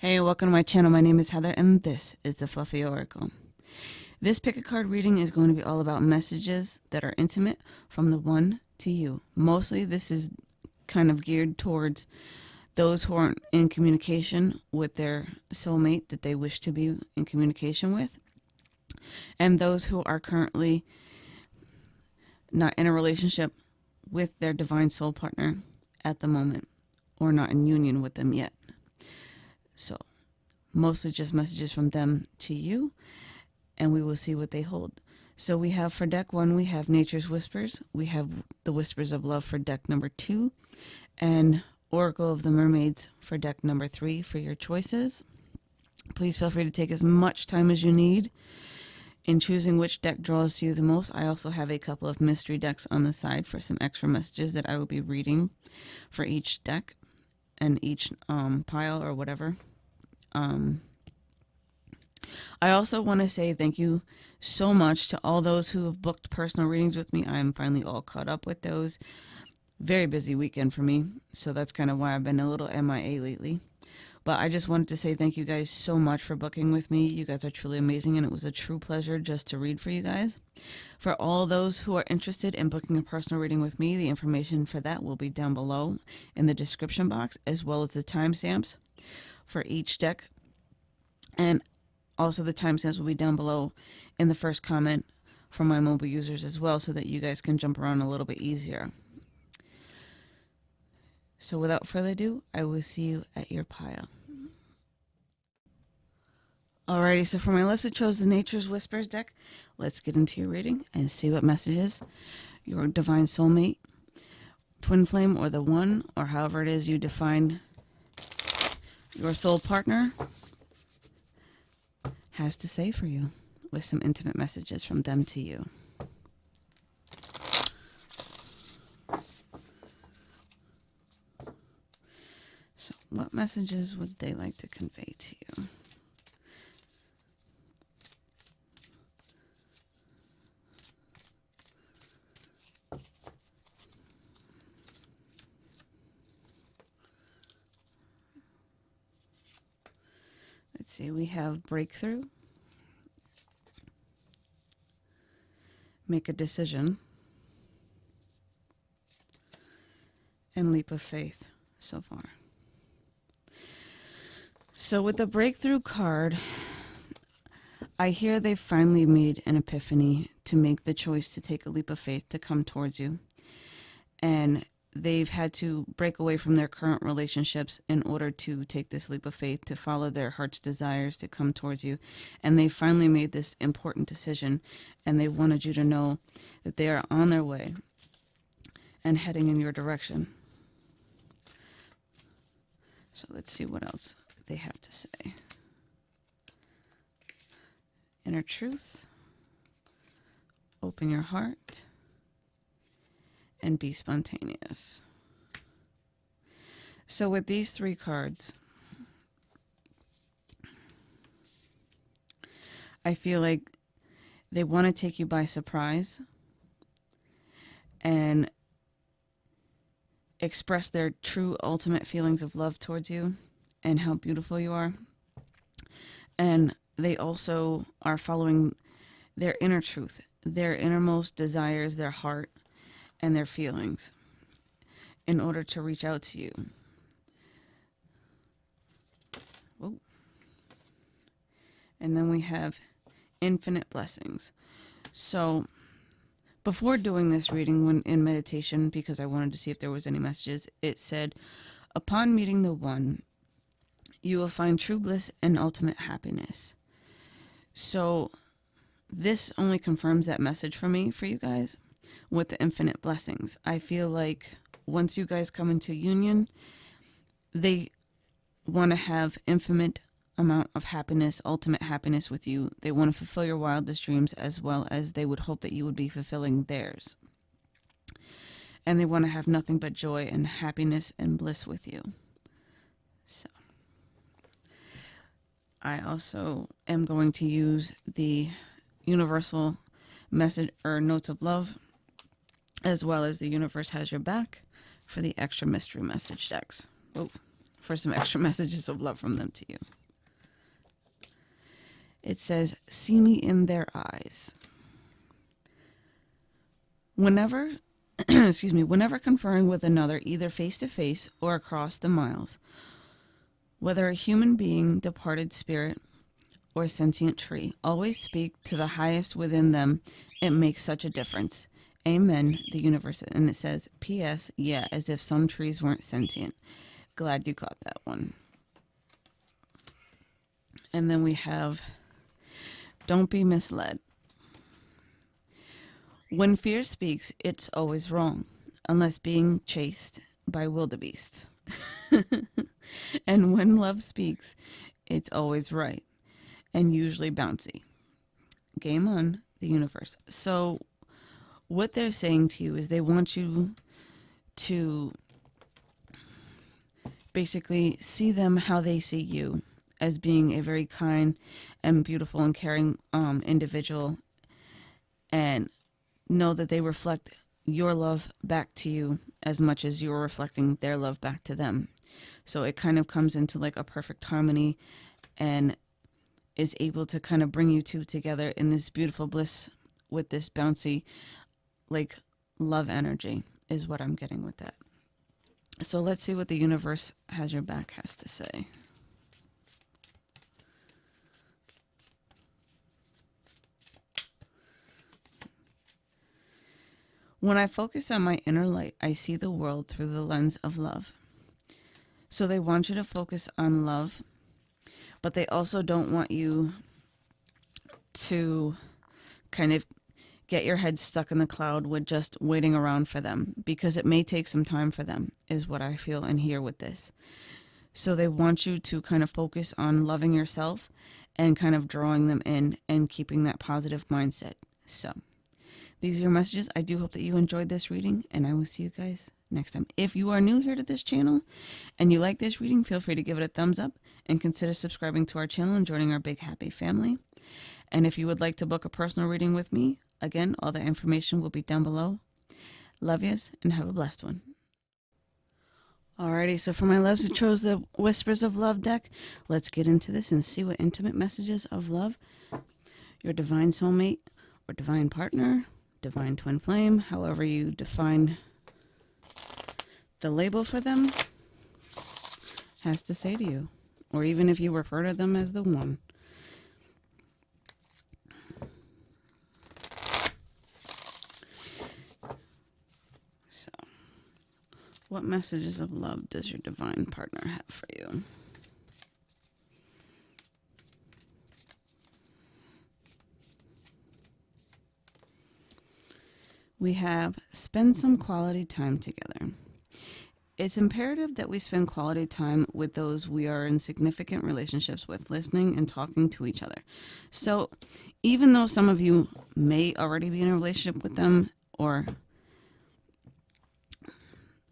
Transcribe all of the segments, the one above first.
Hey, welcome to my channel. My name is Heather, and this is the Fluffy Oracle. This pick a card reading is going to be all about messages that are intimate from the one to you. Mostly, this is kind of geared towards those who aren't in communication with their soulmate that they wish to be in communication with, and those who are currently not in a relationship with their divine soul partner at the moment, or not in union with them yet. So, mostly just messages from them to you, and we will see what they hold. So we have for deck 1, we have Nature's Whispers. We have the Whispers of Love for deck number 2, and Oracle of the Mermaids for deck number 3 for your choices. Please feel free to take as much time as you need in choosing which deck draws to you the most. I also have a couple of mystery decks on the side for some extra messages that I will be reading for each deck and each pile or whatever. I also want to say thank you so much to all those who have booked personal readings with me. I'm finally all caught up with those. Very busy weekend for me, so that's kind of why I've been a little MIA lately. But I just wanted to say thank you guys so much for booking with me. You guys are truly amazing, and it was a true pleasure just to read for you guys. For all those who are interested in booking a personal reading with me, the information for that will be down below in the description box, as well as the timestamps for each deck. And also the timestamps will be down below in the first comment for my mobile users as well, so that you guys can jump around a little bit easier. So without further ado, I will see you at your pile. Alrighty, so for my left, I chose the Nature's Whispers deck. Let's get into your reading and see what messages your divine soulmate, twin flame, or the one, or however it is you define your soul partner, has to say for you, with some intimate messages from them to you. So what messages would they like to convey to you? Let's see, we have breakthrough, make a decision, and leap of faith so far. So with the breakthrough card, I hear they finally made an epiphany to make the choice to take a leap of faith to come towards you. And they've had to break away from their current relationships in order to take this leap of faith, to follow their heart's desires, to come towards you. And they finally made this important decision, and they wanted you to know that they are on their way and heading in your direction. So let's see what else they have to say. Inner truth, open your heart, and be spontaneous. So with these 3 cards, I feel like they want to take you by surprise and express their true ultimate feelings of love towards you and how beautiful you are. And they also are following their inner truth, their innermost desires, their heart, and their feelings in order to reach out to you. Whoa. And then we have infinite blessings. So before doing this reading, when in meditation, because I wanted to see if there was any messages, it said, upon meeting the one, you will find true bliss and ultimate happiness. So this only confirms that message for me, for you guys, with the infinite blessings. I feel like once you guys come into union, they want to have infinite amount of happiness, ultimate happiness with you. They want to fulfill your wildest dreams, as well as they would hope that you would be fulfilling theirs. And they want to have nothing but joy and happiness and bliss with you. So I also am going to use the universal message or notes of love, as well as the universe has your back for the extra mystery message decks. Oh, for some extra messages of love from them to you. It says, see me in their eyes. Whenever, whenever conferring with another, either face to face or across the miles, whether a human being, departed spirit, or sentient tree, always speak to the highest within them. It makes such a difference. Amen, the universe. And it says, P.S. Yeah, as if some trees weren't sentient. Glad you caught that one. And then we have, don't be misled. When fear speaks, it's always wrong, unless being chased by wildebeests. And when love speaks, it's always right, and usually bouncy. Game on, the universe. So what they're saying to you is they want you to basically see them how they see you, as being a very kind and beautiful and caring individual, and know that they reflect your love back to you as much as you're reflecting their love back to them. So it kind of comes into like a perfect harmony and is able to kind of bring you two together in this beautiful bliss with this bouncy, like, love energy is what I'm getting with that. So let's see what the universe has your back has to say. When I focus on my inner light, I see the world through the lens of love. So they want you to focus on love, but they also don't want you to kind of get your head stuck in the cloud with just waiting around for them, because it may take some time for them, is what I feel and hear with this. So they want you to kind of focus on loving yourself and kind of drawing them in and keeping that positive mindset. So these are your messages. I do hope that you enjoyed this reading, and I will see you guys next time. If you are new here to this channel and you like this reading, feel free to give it a thumbs up and consider subscribing to our channel and joining our big happy family. And if you would like to book a personal reading with me, again, all the information will be down below. Love yous and have a blessed one. Alrighty, so for my loves who chose the Whispers of Love deck, let's get into this and see what intimate messages of love your divine soulmate or divine partner, divine twin flame, however you define the label for them, has to say to you, or even if you refer to them as the one. So, what messages of love does your divine partner have for you? We have spend some quality time together. It's imperative that we spend quality time with those we are in significant relationships with, listening and talking to each other. So even though some of you may already be in a relationship with them, or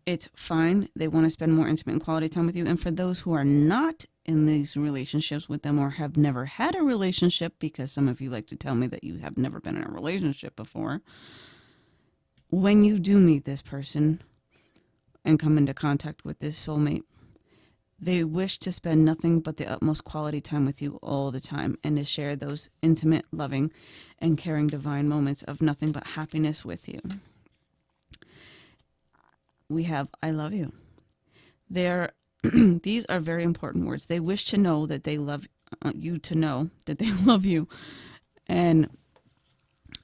it's fine, they want to spend more intimate and quality time with you. And for those who are not in these relationships with them or have never had a relationship, because some of you like to tell me that you have never been in a relationship before, when you do meet this person and come into contact with this soulmate, they wish to spend nothing but the utmost quality time with you all the time, and to share those intimate, loving, and caring divine moments of nothing but happiness with you. We have, I love you. These are very important words. They wish to know that they love you, to know that they love you, and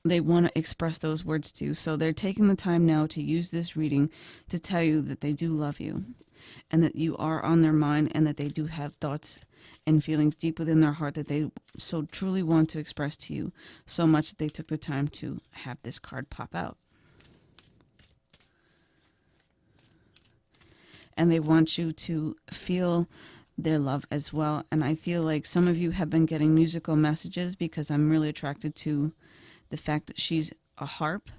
they want to express those words to you. So they're taking the time now to use this reading to tell you that they do love you, and that you are on their mind, and that they do have thoughts and feelings deep within their heart that they so truly want to express to you, so much that they took the time to have this card pop out. And they want you to feel their love as well. And I feel like some of you have been getting musical messages, because I'm really attracted to the fact that she's a harp,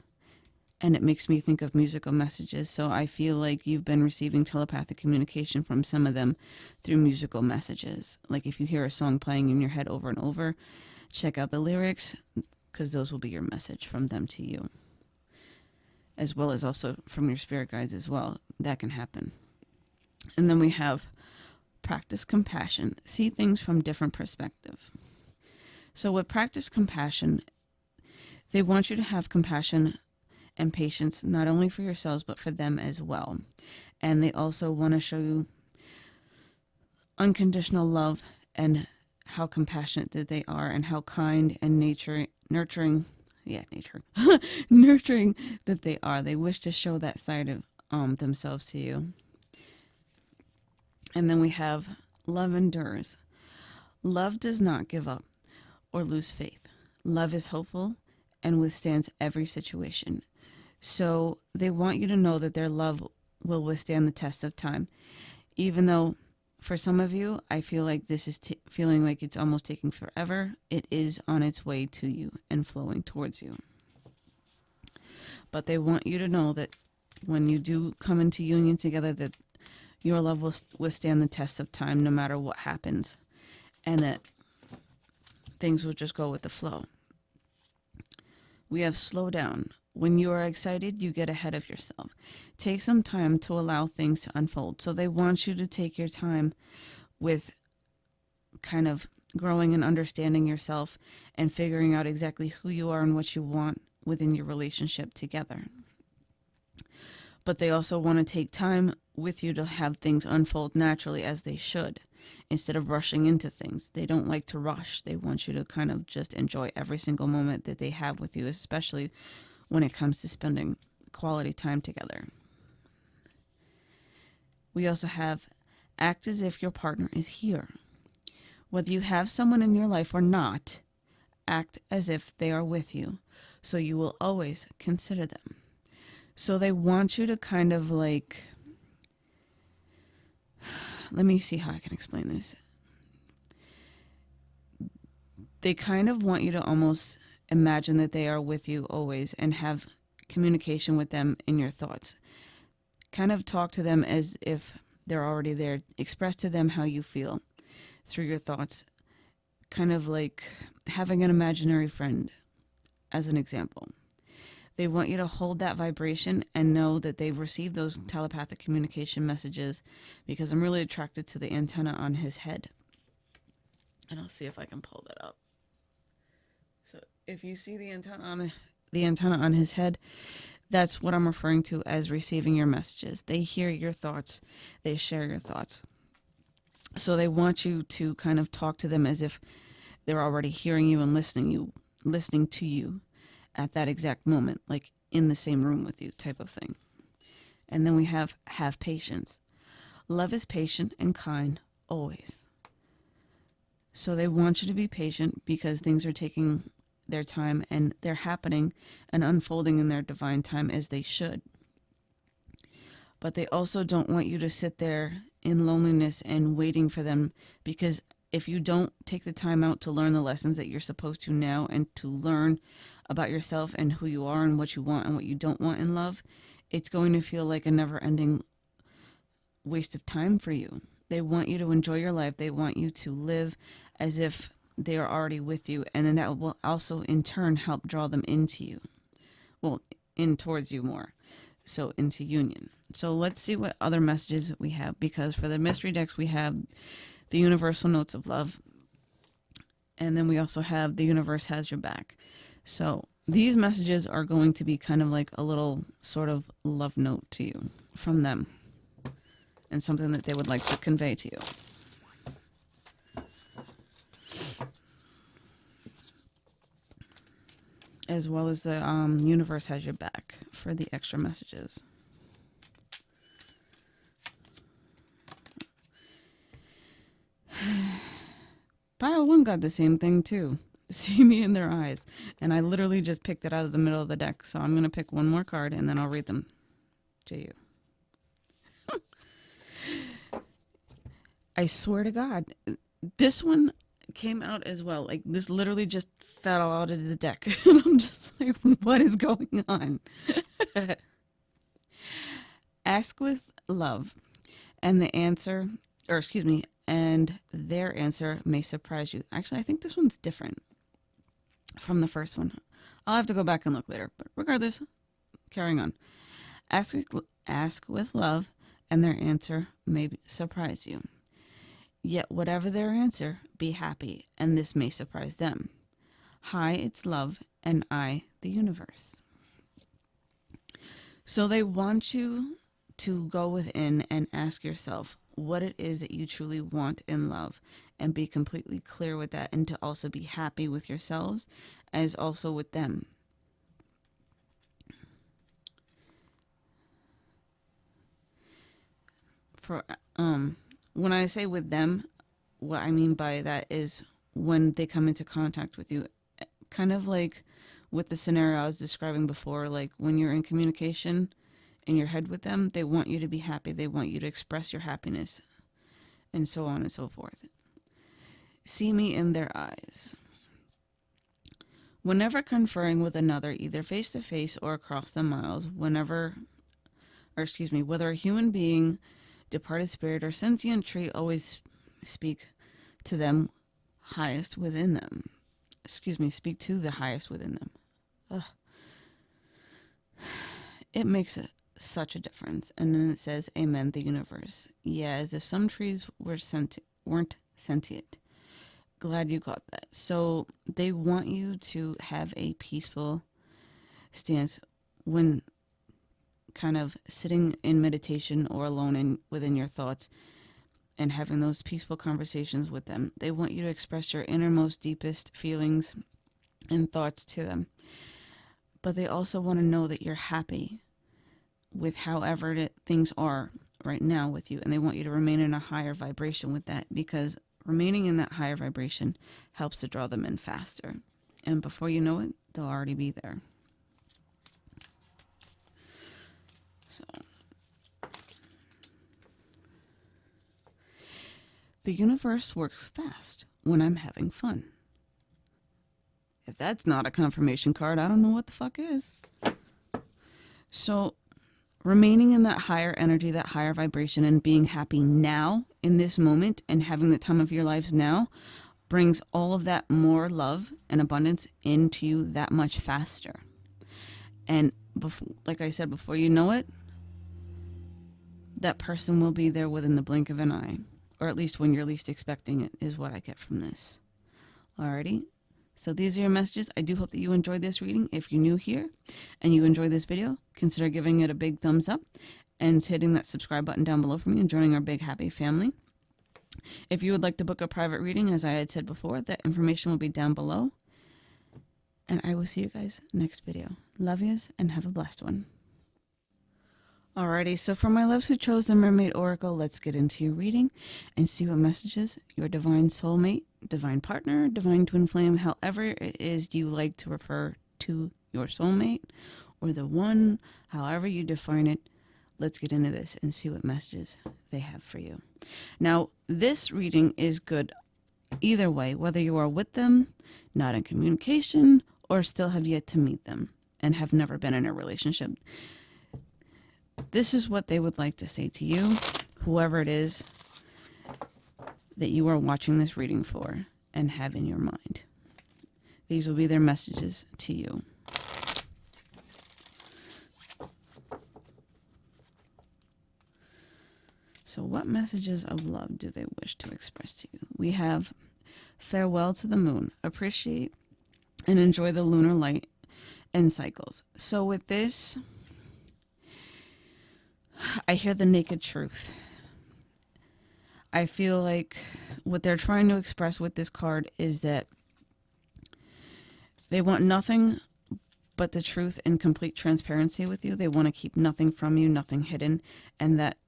and it makes me think of musical messages. So I feel like you've been receiving telepathic communication from some of them through musical messages. Like if you hear a song playing in your head over and over, check out the lyrics, because those will be your message from them to you, as well as also from your spirit guides as well. That can happen. And then we have practice compassion. See things from different perspective. So with practice compassion, they want you to have compassion and patience not only for yourselves but for them as well. And they also want to show you unconditional love and how compassionate that they are and how kind and nurturing nurturing that they are. They wish to show that side of themselves to you. And then we have love endures. Love does not give up or lose faith. Love is hopeful and withstands every situation. So they want you to know that their love will withstand the test of time. Even though for some of you, I feel like this is feeling like it's almost taking forever, it is on its way to you and flowing towards you. But they want you to know that when you do come into union together, that your love will withstand the test of time no matter what happens. And that things will just go with the flow. We have slow down. When you are excited, you get ahead of yourself. Take some time to allow things to unfold. So they want you to take your time with kind of growing and understanding yourself and figuring out exactly who you are and what you want within your relationship together. But they also want to take time with you to have things unfold naturally as they should, instead of rushing into things. They don't like to rush. They want you to kind of just enjoy every single moment that they have with you, especially when it comes to spending quality time together. We also have act as if your partner is here. Whether you have someone in your life or not, act as if they are with you, so you will always consider them. So they want you to kind of like, let me see how I can explain this. They kind of want you to almost imagine that they are with you always and have communication with them in your thoughts. Kind of talk to them as if they're already there. Express to them how you feel through your thoughts. Kind of like having an imaginary friend, as an example. They want you to hold that vibration and know that they've received those telepathic communication messages, because I'm really attracted to the antenna on his head. And I'll see if I can pull that up. So if you see the antenna on his head, that's what I'm referring to as receiving your messages. They hear your thoughts. They share your thoughts. So they want you to kind of talk to them as if they're already hearing you and listening to you at that exact moment, like in the same room with you type of thing. And then we have patience. Love is patient and kind always. So they want you to be patient because things are taking their time and they're happening and unfolding in their divine time as they should. But they also don't want you to sit there in loneliness and waiting for them, because if you don't take the time out to learn the lessons that you're supposed to now and to learn about yourself and who you are and what you want and what you don't want in love, it's going to feel like a never-ending waste of time for you. They want you to enjoy your life. They want you to live as if they are already with you, and then that will also in turn help draw them into you. Well, in towards you more. So into union. So let's see what other messages we have, because for the mystery decks we have the universal notes of love, and then we also have the universe has your back. So these messages are going to be kind of like a little sort of love note to you from them, and something that they would like to convey to you. As well as the universe has your back for the extra messages. Pile 1 got the same thing too. See me in their eyes. And I literally just picked it out of the middle of the deck. So I'm going to pick one more card and then I'll read them to you. I swear to God, this one came out as well. Like, this literally just fell out of the deck. And I'm just like, what is going on? Ask with love. And the answer, or excuse me, and their answer may surprise you. Actually, I think this one's different from the first one. I'll have to go back and look later. But regardless, carrying on. Ask with love, and their answer may surprise you. Yet whatever their answer, be happy, and this may surprise them. Hi, it's love, and I, the universe. So they want you to go within and ask yourself what it is that you truly want in love, and be completely clear with that, and to also be happy with yourselves as also with them. For when I say with them, what I mean by that is when they come into contact with you, kind of like with the scenario I was describing before, like when you're in communication in your head with them, they want you to be happy. They want you to express your happiness, and so on and so forth. See me in their eyes. Whenever conferring with another, either face to face or across the miles, whether a human being, departed spirit, or sentient tree, always speak to them highest within them. Speak to the highest within them. Ugh. It makes such a difference. And then it says, Amen, the universe. Yeah, as if some trees weren't sentient. Glad you got that. So they want you to have a peaceful stance when kind of sitting in meditation or alone within your thoughts and having those peaceful conversations with them. They want you to express your innermost, deepest feelings and thoughts to them. But they also want to know that you're happy with however things are right now with you. And they want you to remain in a higher vibration with that, because remaining in that higher vibration helps to draw them in faster. And before you know it, they'll already be there. So the universe works fast when I'm having fun. If that's not a confirmation card, I don't know what the fuck is. So remaining in that higher energy, that higher vibration, and being happy now in this moment and having the time of your lives now brings all of that more love and abundance into you that much faster. And like I said, before you know it, that person will be there within the blink of an eye, or at least when you're least expecting it, is what I get from this. Alrighty. So these are your messages. I do hope that you enjoyed this reading. If you're new here and you enjoyed this video, consider giving it a big thumbs up and hitting that subscribe button down below for me and joining our big happy family. If you would like to book a private reading, as I had said before, that information will be down below. And I will see you guys next video. Love yous and have a blessed one. Alrighty, so for my loves who chose the Mermaid Oracle, let's get into your reading and see what messages your divine soulmate, divine partner, divine twin flame, however it is you like to refer to your soulmate or the one, however you define it. Let's get into this and see what messages they have for you. Now, this reading is good either way, whether you are with them, not in communication, or still have yet to meet them and have never been in a relationship. This is what they would like to say to you, whoever it is that you are watching this reading for and have in your mind. These will be their messages to you. So what messages of love do they wish to express to you? We have farewell to the moon. Appreciate and enjoy the lunar light and cycles. So with this, I hear the naked truth. I feel like what they're trying to express with this card is that they want nothing but the truth and complete transparency with you. They want to keep nothing from you, nothing hidden, and that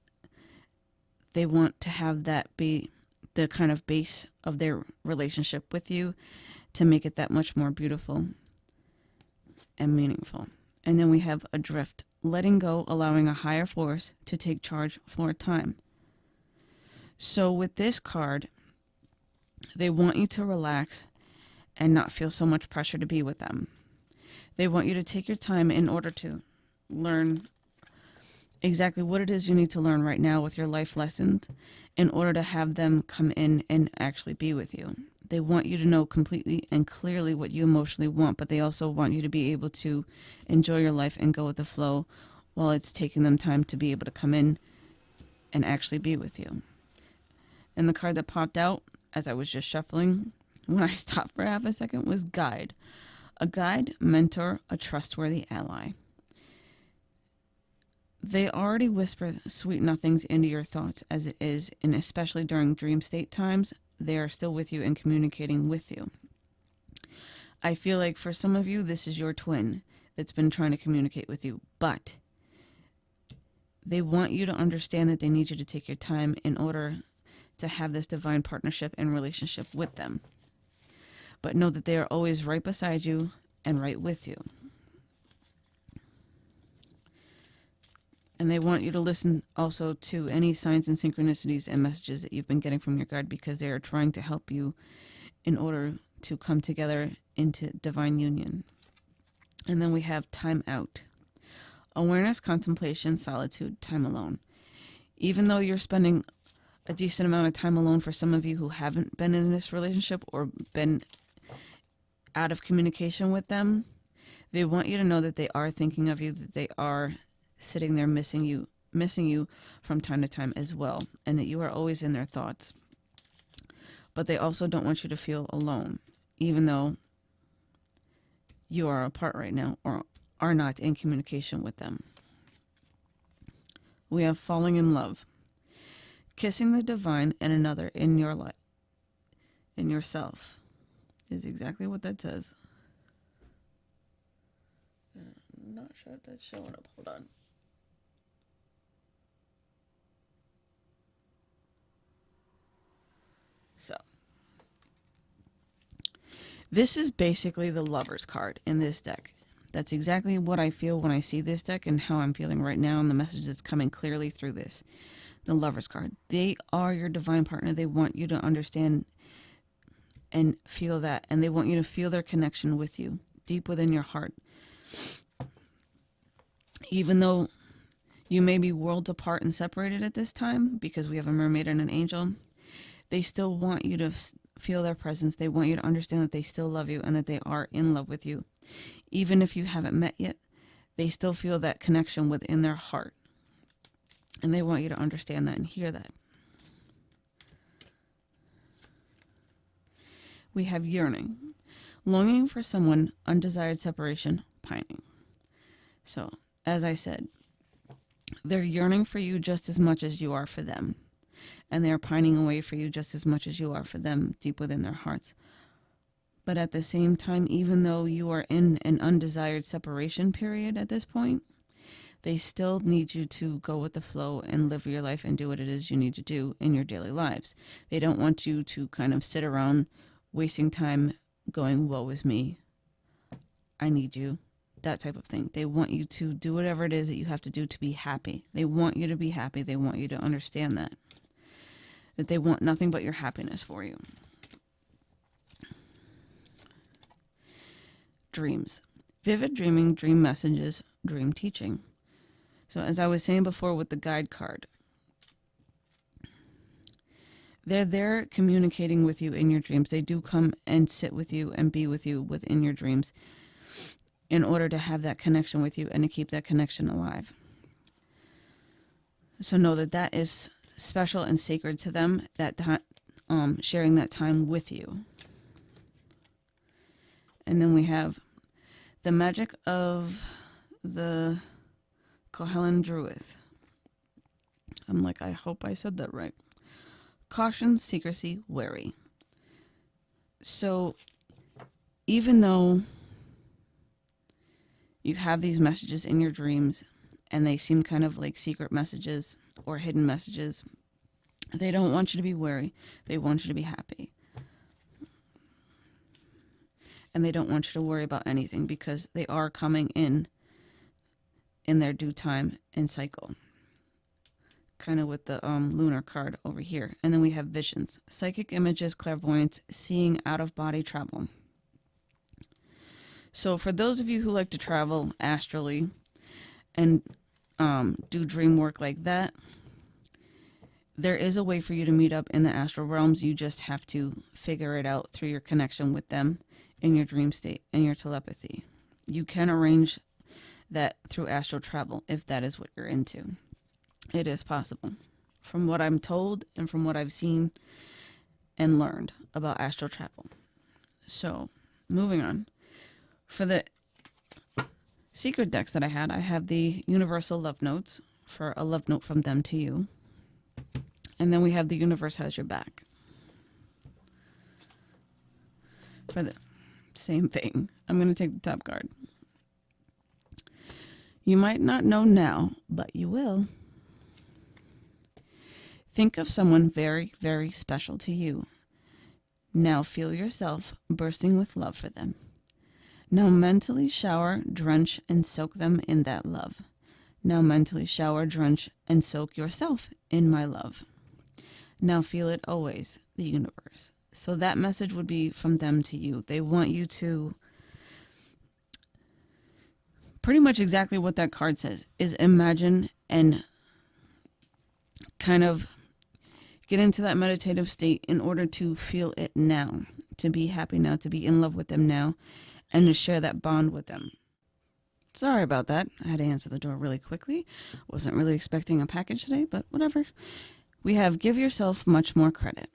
they want to have that be the kind of base of their relationship with you to make it that much more beautiful and meaningful. And then we have adrift. Letting go, allowing a higher force to take charge for a time. So with this card, they want you to relax and not feel so much pressure to be with them. They want you to take your time in order to learn exactly what it is you need to learn right now with your life lessons in order to have them come in and actually be with you. They want you to know completely and clearly what you emotionally want, but they also want you to be able to enjoy your life and go with the flow while it's taking them time to be able to come in and actually be with you. And the card that popped out as I was just shuffling when I stopped for half a second was guide. A guide, mentor, a trustworthy ally. They already whisper sweet nothings into your thoughts as it is, and especially during dream state times, they are still with you and communicating with you. I feel like for some of you, this is your twin that's been trying to communicate with you, but they want you to understand that they need you to take your time in order to have this divine partnership and relationship with them. But know that they are always right beside you and right with you. And they want you to listen also to any signs and synchronicities and messages that you've been getting from your guide, because they are trying to help you in order to come together into divine union. And then we have time out. Awareness, contemplation, solitude, time alone. Even though you're spending a decent amount of time alone, for some of you who haven't been in this relationship or been out of communication with them, they want you to know that they are thinking of you, that they are sitting there missing you from time to time as well, and that you are always in their thoughts. But they also don't want you to feel alone, even though you are apart right now or are not in communication with them. We have falling in love. Kissing the divine and another in your life, in yourself, is exactly what that says. I'm not sure if that's showing up. Hold on. So, this is basically the Lover's card in this deck. That's exactly what I feel when I see this deck and how I'm feeling right now, and the message that's coming clearly through this. The Lover's card. They are your divine partner. They want you to understand and feel that, and they want you to feel their connection with you deep within your heart. Even though you may be worlds apart and separated at this time, because we have a mermaid and an angel, they still want you to feel their presence. They want you to understand that they still love you and that they are in love with you. Even if you haven't met yet, they still feel that connection within their heart. And they want you to understand that and hear that. We have yearning. Longing for someone, undesired separation, pining. So, as I said, they're yearning for you just as much as you are for them. And they're pining away for you just as much as you are for them, deep within their hearts. But at the same time, even though you are in an undesired separation period at this point, they still need you to go with the flow and live your life and do what it is you need to do in your daily lives. They don't want you to kind of sit around wasting time going, woe is me, I need you, that type of thing. They want you to do whatever it is that you have to do to be happy. They want you to be happy. They want you to understand that they want nothing but your happiness for you. Dreams. Vivid dreaming, dream messages, dream teaching. So as I was saying before with the guide card, they're there communicating with you in your dreams. They do come and sit with you and be with you within your dreams in order to have that connection with you and to keep that connection alive. So know that that is special and sacred to them, that sharing that time with you. And then we have the magic of the Kohellan Druid. I'm like, I hope I said that right. Caution, secrecy, wary. So even though you have these messages in your dreams and they seem kind of like secret messages or hidden messages, they don't want you to be wary. They want you to be happy. And they don't want you to worry about anything because they are coming in their due time and cycle. Kind of with the lunar card over here. And then we have visions, psychic images, clairvoyance, seeing out of body travel. So for those of you who like to travel astrally and do dream work like that, there is a way for you to meet up in the astral realms. You just have to figure it out through your connection with them in your dream state and your telepathy. You can arrange that through astral travel if that is what you're into. It is possible. from what I'm told and from what I've seen and learned about astral travel. So, moving on. For the secret decks that I have the Universal Love Notes for a love note from them to you. And then we have the Universe Has Your Back. For the same thing, I'm going to take the top card. You might not know now, but you will. Think of someone very, very special to you. Now feel yourself bursting with love for them. Now mentally shower, drench, and soak them in that love. Now mentally shower, drench, and soak yourself in my love. Now feel it always, the universe. So that message would be from them to you. They want you to, pretty much exactly what that card says, is imagine and kind of get into that meditative state in order to feel it now, to be happy now, to be in love with them now, and to share that bond with them. Sorry about that. I had to answer the door really quickly. Wasn't really expecting a package today, but whatever. We have give yourself much more credit.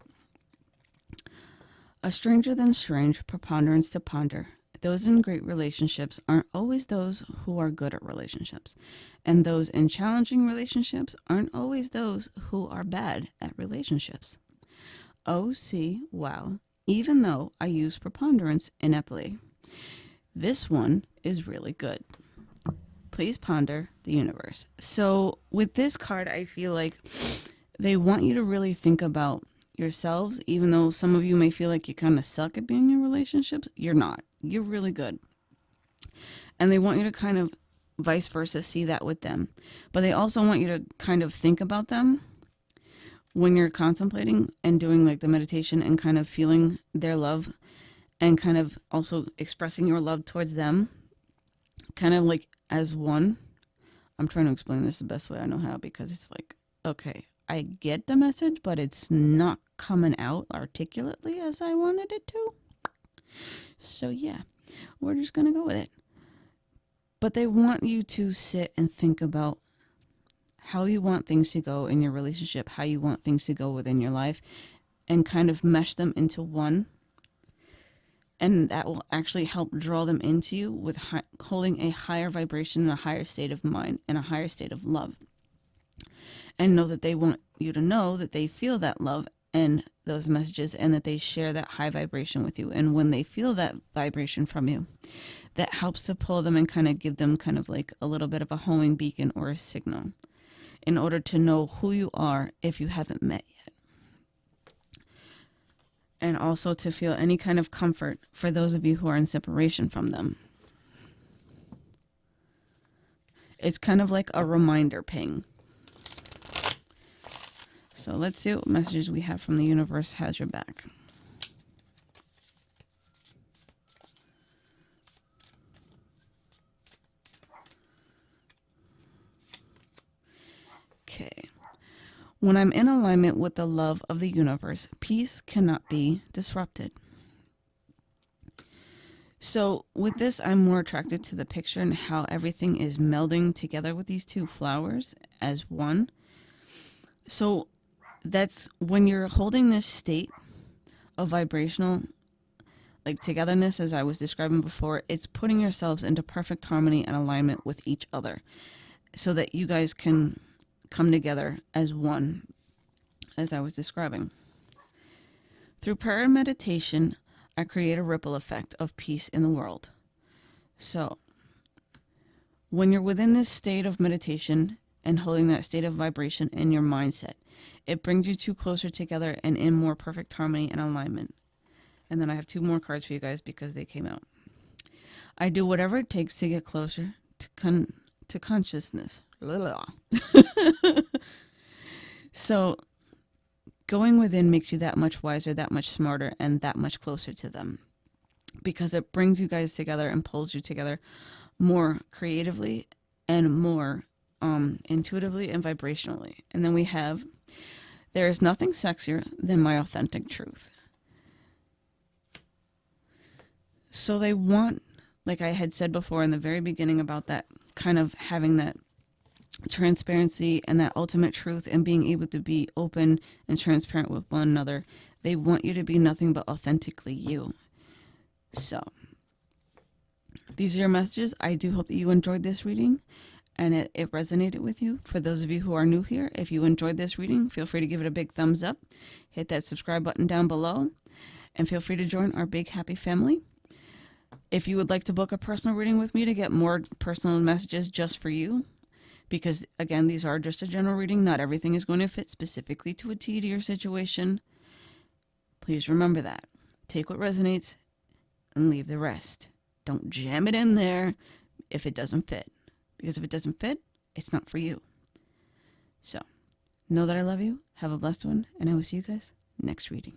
A stranger than strange, preponderance to ponder. Those in great relationships aren't always those who are good at relationships. And those in challenging relationships aren't always those who are bad at relationships. Oh, see, wow. Even though I use preponderance ineptly, this one is really good. Please ponder the universe. So with this card, I feel like they want you to really think about yourselves, even though some of you may feel like you kind of suck at being in relationships. You're not. You're really good. And they want you to kind of vice versa see that with them. But they also want you to kind of think about them when you're contemplating and doing like the meditation and kind of feeling their love and kind of also expressing your love towards them, kind of like as one. I'm trying to explain this the best way I know how, because it's like, okay, I get the message, but it's not coming out articulately as I wanted it to. So yeah, we're just going to go with it. But they want you to sit and think about how you want things to go in your relationship, how you want things to go within your life, and kind of mesh them into one. And that will actually help draw them into you with holding a higher vibration and a higher state of mind and a higher state of love. And know that they want you to know that they feel that love and those messages, and that they share that high vibration with you. And when they feel that vibration from you, that helps to pull them and kind of give them kind of like a little bit of a homing beacon or a signal in order to know who you are if you haven't met yet. And also to feel any kind of comfort for those of you who are in separation from them. It's kind of like a reminder ping. So let's see what messages we have from the universe has your back. Okay. When I'm in alignment with the love of the universe, peace cannot be disrupted. So with this, I'm more attracted to the picture and how everything is melding together with these two flowers as one. So that's when you're holding this state of vibrational, like togetherness, as I was describing before, it's putting yourselves into perfect harmony and alignment with each other so that you guys can come together as one, as I was describing. Through prayer and meditation, I create a ripple effect of peace in the world. So when you're within this state of meditation and holding that state of vibration in your mindset, it brings you two closer together and in more perfect harmony and alignment. And then I have two more cards for you guys because they came out. I do whatever it takes to get closer to consciousness. So going within makes you that much wiser, that much smarter, and that much closer to them, because it brings you guys together and pulls you together more creatively and more intuitively and vibrationally. And then we have, there is nothing sexier than my authentic truth. So they want, like I had said before in the very beginning about that kind of having that transparency and that ultimate truth and being able to be open and transparent with one another. They want you to be nothing but authentically you. So, these are your messages. I do hope that you enjoyed this reading and it resonated with you. For those of you who are new here, if you enjoyed this reading, feel free to give it a big thumbs up. Hit that subscribe button down below and feel free to join our big happy family. If you would like to book a personal reading with me to get more personal messages just for you, because again, these are just a general reading, not everything is going to fit specifically to a T to your situation. Please remember that. Take what resonates and leave the rest. Don't jam it in there if it doesn't fit. Because if it doesn't fit, it's not for you. So, know that I love you. Have a blessed one. And I will see you guys next reading.